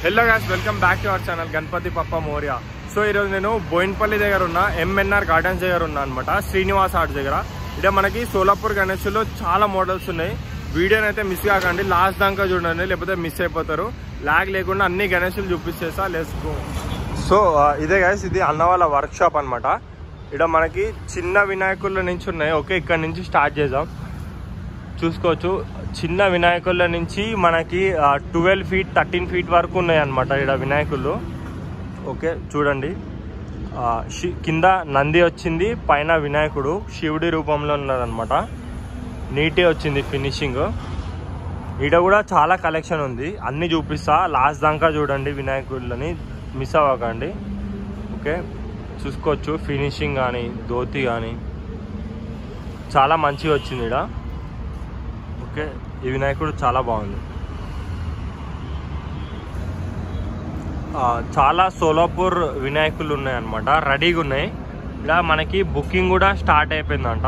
Hello guys, welcome back to our channel Ganapati Bappa Morya. So ఈరోజు నేను బోయిన్పల్లి దగ్గర ఉన్న ఎంఎన్ఆర్ గార్డెన్స్ దగ్గర ఉన్నా అనమాట, శ్రీనివాస్ ఆర్ట్స్ దగ్గర. ఇక్కడ మనకి సోలాపూర్ గణేష్లో చాలా మోడల్స్ ఉన్నాయి. వీడియోని అయితే మిస్ కాకండి, లాస్ట్ దాకా చూడండి, లేకపోతే మిస్ అయిపోతారు. లాగ్ లేకుండా అన్ని గణేషులు చూపించేస్తా. Let's go. సో ఇదే గైస్, ఇది అన్న వాళ్ళ వర్క్ షాప్ అనమాట. ఇక్కడ మనకి చిన్న వినాయకుల నుంచి ఉన్నాయి. ఓకే, ఇక్కడ నుంచి స్టార్ట్ చేద్దాం. చూసుకోవచ్చు, చిన్న వినాయకుల నుంచి మనకి 12 ఫీట్ 13 ఫీట్ వరకు ఉన్నాయి అన్నమాట ఇక్కడ వినాయకులు. ఓకే చూడండి, కింద నంది వచ్చింది, పైన వినాయకుడు శివుడి రూపంలో ఉన్నారనమాట. నీట్గా వచ్చింది ఫినిషింగ్. ఇక్కడ కూడా చాలా కలెక్షన్ ఉంది, అన్నీ చూపిస్తా. లాస్ట్ దాకా చూడండి, వినాయకులని మిస్ అవ్వకండి. ఓకే చూసుకోవచ్చు, ఫినిషింగ్ కానీ ధోతి కానీ చాలా మంచిగా వచ్చింది ఇక్కడ. ఓకే, ఈ వినాయకుడు చాలా బాగుంది. చాలా సోలాపూర్ వినాయకులు ఉన్నాయన్నమాట, రెడీగా ఉన్నాయి. ఇలా మనకి బుకింగ్ కూడా స్టార్ట్ అయిపోయిందంట.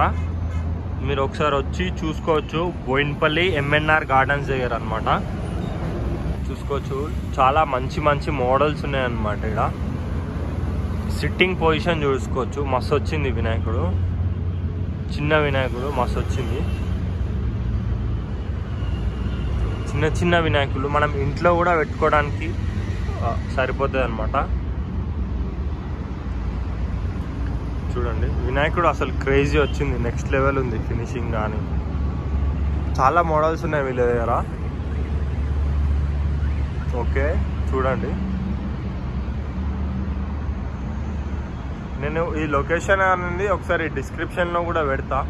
మీరు ఒకసారి వచ్చి చూసుకోవచ్చు. బోయిన్పల్లి ఎంఎన్ఆర్ గార్డెన్స్ దగ్గర అనమాట. చూసుకోవచ్చు, చాలా మంచి మంచి మోడల్స్ ఉన్నాయన్నమాట. ఇక్కడ సిట్టింగ్ పొజిషన్ చూసుకోవచ్చు, మస్తు వచ్చింది వినాయకుడు. చిన్న వినాయకుడు మస్తు వచ్చింది. చిన్న చిన్న వినాయకులు మనం ఇంట్లో కూడా పెట్టుకోవడానికి సరిపోతుంది అనమాట. చూడండి, వినాయకుడు అసలు క్రేజీ వచ్చింది, నెక్స్ట్ లెవెల్ ఉంది ఫినిషింగ్ కానీ. చాలా మోడల్స్ ఉన్నాయి వీళ్ళ దగ్గర. ఓకే చూడండి, నేను ఈ లొకేషన్ అనేది ఒకసారి డిస్క్రిప్షన్లో కూడా పెడతా,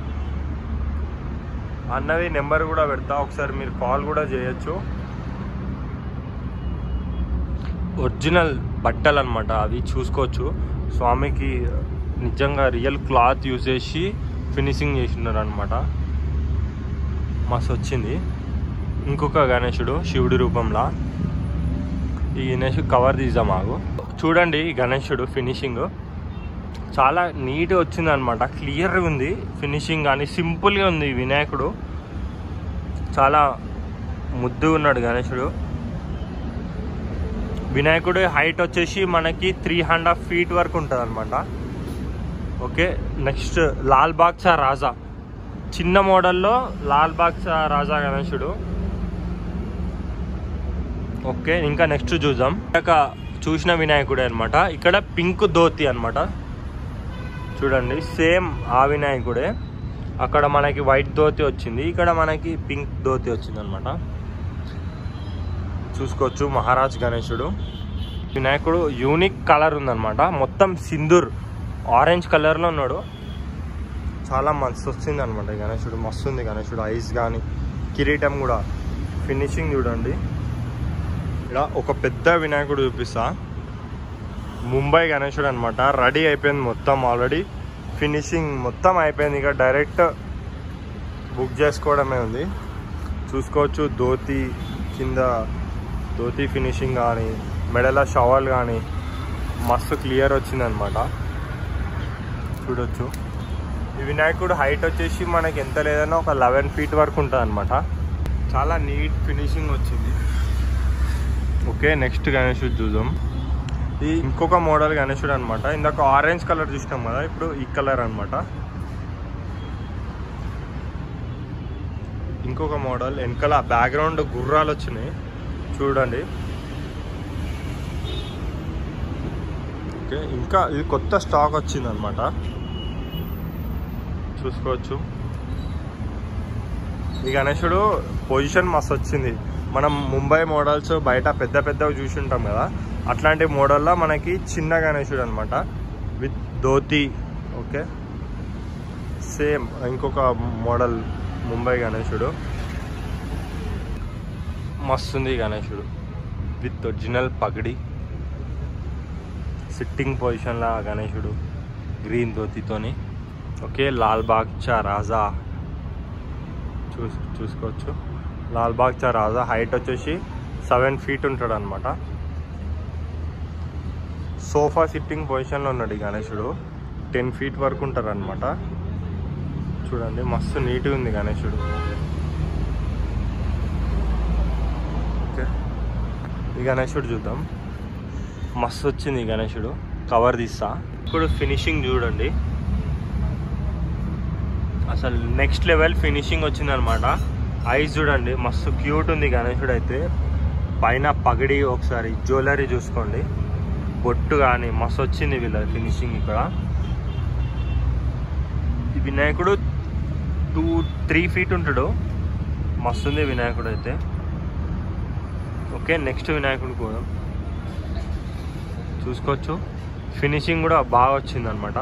అన్నది నెంబర్ కూడా పెడతా, ఒకసారి మీరు కాల్ కూడా చేయొచ్చు. ఒరిజినల్ బట్టలు అనమాట అవి, చూసుకోవచ్చు. స్వామికి నిజంగా రియల్ క్లాత్ యూజ్ చేసి ఫినిషింగ్ చేసినారు అనమాట. మస్తు వచ్చింది. ఇంకొక గణేశుడు శివుడి రూపంలో. ఈ గణేశుడు కవర్ తీద్దాం ఆగు. చూడండి, ఈ గణేశుడు ఫినిషింగ్ చాలా నీట్గా వచ్చింది అనమాట. క్లియర్గా ఉంది ఫినిషింగ్ కానీ, సింపుల్గా ఉంది. వినాయకుడు చాలా ముద్దుగా ఉన్నాడు గణేశుడు. వినాయకుడు హైట్ వచ్చేసి మనకి 3.5 ఫీట్ వరకు ఉంటుంది అనమాట. ఓకే, నెక్స్ట్ లాల్ బాగ్చా రాజా, చిన్న మోడల్లో లాల్ బాగ్చా రాజా గణేశుడు. ఓకే, ఇంకా నెక్స్ట్ చూద్దాం. ఇక చూసిన వినాయకుడే అనమాట. ఇక్కడ పింక్ ధోతి అనమాట. చూడండి, సేమ్ ఆ వినాయకుడే. అక్కడ మనకి వైట్ ధోతి వచ్చింది, ఇక్కడ మనకి పింక్ ధోతి వచ్చింది అనమాట. చూసుకోవచ్చు, మహారాజ్ గణేశుడు. వినాయకుడు యూనిక్ కలర్ ఉందన్నమాట, మొత్తం సింధూర్ ఆరెంజ్ కలర్లో ఉన్నాడు. చాలా మస్తు వచ్చింది అనమాట గణేశుడు. మస్తు ఉంది గణేశుడు. ఐస్ కానీ కిరీటం కూడా ఫినిషింగ్ చూడండి. ఇలా ఒక పెద్ద వినాయకుడు చూపిస్తా. ముంబై గణేశుడు అనమాట. రెడీ అయిపోయింది మొత్తం, ఆల్రెడీ ఫినిషింగ్ మొత్తం అయిపోయింది. ఇక డైరెక్ట్ బుక్ చేసుకోవడమే ఉంది. చూసుకోవచ్చు, ధోతి కింద ధోతి ఫినిషింగ్ కానీ, మెడల షవల్ కానీ మస్తు క్లియర్ వచ్చింది అనమాట. చూడొచ్చు, ఈ వినాయకుడు హైట్ వచ్చేసి మనకి ఎంత లేదన్నా ఒక 11 ఫీట్ వరకు ఉంటుంది అనమాట. చాలా నీట్ ఫినిషింగ్ వచ్చింది. ఓకే, నెక్స్ట్ గణేశుడు చూద్దాం. ఇది ఇంకొక మోడల్ గణేశుడు అనమాట. ఇందాక ఆరెంజ్ కలర్ చూసినాం కదా, ఇప్పుడు ఈ కలర్ అనమాట. ఇంకొక మోడల్. వెనకాల బ్యాక్గ్రౌండ్ గుర్రాలు వచ్చినాయి చూడండి. ఓకే, ఇంకా ఇది కొత్త స్టాక్ వచ్చింది అనమాట. చూసుకోవచ్చు, ఈ గణేశుడు పొజిషన్ మస్తు వచ్చింది. మనం ముంబై మోడల్స్ బయట పెద్ద పెద్దవి చూసి ఉంటాం కదా, అట్లాంటి మోడల్లో మనకి చిన్న గణేశుడు అనమాట, విత్ ధోతి. ఓకే, సేమ్ ఇంకొక మోడల్ ముంబై గణేశుడు. మస్తుంది గణేశుడు విత్ ఒరిజినల్ పగడి, సిట్టింగ్ పొజిషన్లో గణేశుడు గ్రీన్ ధోతితోని. ఓకే, లాల్ బాగ్చా రాజా చూసుకోవచ్చు. లాల్ బాగ్చా రాజా హైట్ వచ్చేసి 7 ఫీట్ ఉంటాడు అనమాట. సోఫా సిట్టింగ్ పొజిషన్లో ఉన్నాడు ఈ గణేశుడు. 10 ఫీట్ వరకు ఉంటారు అనమాట. చూడండి, మస్తు నీట్గా ఉంది గణేశుడు. ఓకే, ఈ గణేశుడు చూద్దాం. మస్తు వచ్చింది ఈ గణేశుడు. కవర్ తీస్తా. ఇప్పుడు ఫినిషింగ్ చూడండి, అసలు నెక్స్ట్ లెవెల్ ఫినిషింగ్ వచ్చిందనమాట. ఐస్ చూడండి మస్తు క్యూట్ ఉంది గణేశుడు అయితే. పైన పగడి ఒకసారి జ్యువెలరీ చూసుకోండి, బొట్టు కానీ మస్తు వచ్చింది వీళ్ళ ఫినిషింగ్. ఇక్కడ ఈ వినాయకుడు 2-3 ఫీట్ ఉంటాడు, మస్తుంది వినాయకుడు అయితే. ఓకే, నెక్స్ట్ వినాయకుడు కూడా చూసుకోవచ్చు. ఫినిషింగ్ కూడా బాగా వచ్చిందనమాట.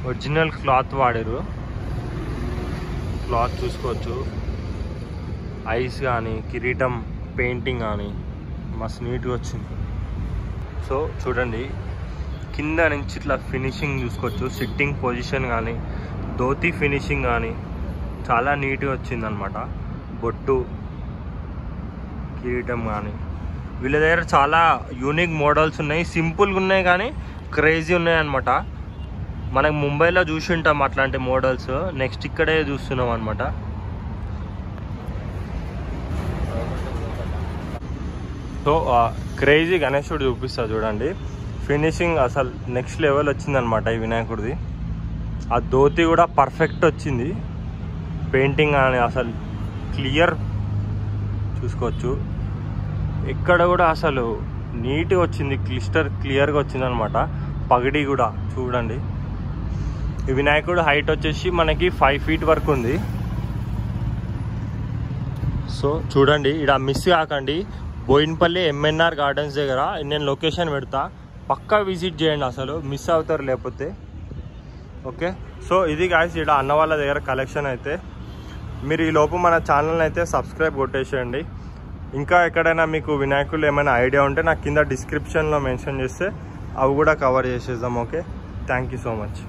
ఒరిజినల్ క్లాత్ వాడారు, క్లాత్ చూసుకోవచ్చు. ఐస్ కానీ కిరీటం పెయింటింగ్ కానీ మస్తు నీట్గా వచ్చింది. సో చూడండి, కింద నుంచి ఇట్లా ఫినిషింగ్ చూసుకోవచ్చు. సిట్టింగ్ పొజిషన్ కానీ ధోతి ఫినిషింగ్ కానీ చాలా నీట్గా వచ్చిందనమాట. బొట్టు కిరీటం కానీ వీళ్ళ దగ్గర చాలా యూనిక్ మోడల్స్ ఉన్నాయి. సింపుల్గా ఉన్నాయి కానీ క్రేజీ ఉన్నాయి అనమాట. మనకు ముంబైలో చూసి ఉంటాం అట్లాంటి మోడల్స్, నెక్స్ట్ ఇక్కడే చూస్తున్నాం అనమాట. సో క్రేజీ గణేశుడు చూపిస్తా చూడండి. ఫినిషింగ్ అసలు నెక్స్ట్ లెవెల్ వచ్చిందనమాట ఈ వినాయకుడిది. ఆ ధోతి కూడా పర్ఫెక్ట్ వచ్చింది. పెయింటింగ్ అని అసలు క్లియర్ చూసుకోవచ్చు. ఇక్కడ కూడా అసలు నీట్గా వచ్చింది, క్లియర్గా వచ్చిందనమాట. పగడి కూడా చూడండి. ఈ వినాయకుడు హైట్ వచ్చేసి మనకి 5 ఫీట్ వరకు ఉంది. సో చూడండి, ఇక్కడ మిస్ కాకండి. బోయిన్పల్లి ఎంఎన్ఆర్ గార్డెన్స్ దగ్గర నేను లొకేషన్ పెడతా, పక్కా విజిట్ చేయండి, అసలు మిస్ అవుతారు లేకపోతే. ఓకే, సో ఇది గాయ్స్ ఇక్కడ అన్న వాళ్ళ దగ్గర కలెక్షన్ అయితే. మీరు ఈ లోపు మన ఛానల్ని అయితే సబ్స్క్రైబ్ కొట్టేసేయండి. ఇంకా ఎక్కడైనా మీకు వినాయకులు ఏమైనా ఐడియా ఉంటే నాకు కింద డిస్క్రిప్షన్లో మెన్షన్ చేస్తే అవి కూడా కవర్ చేసేద్దాం. Okay, thank you so much.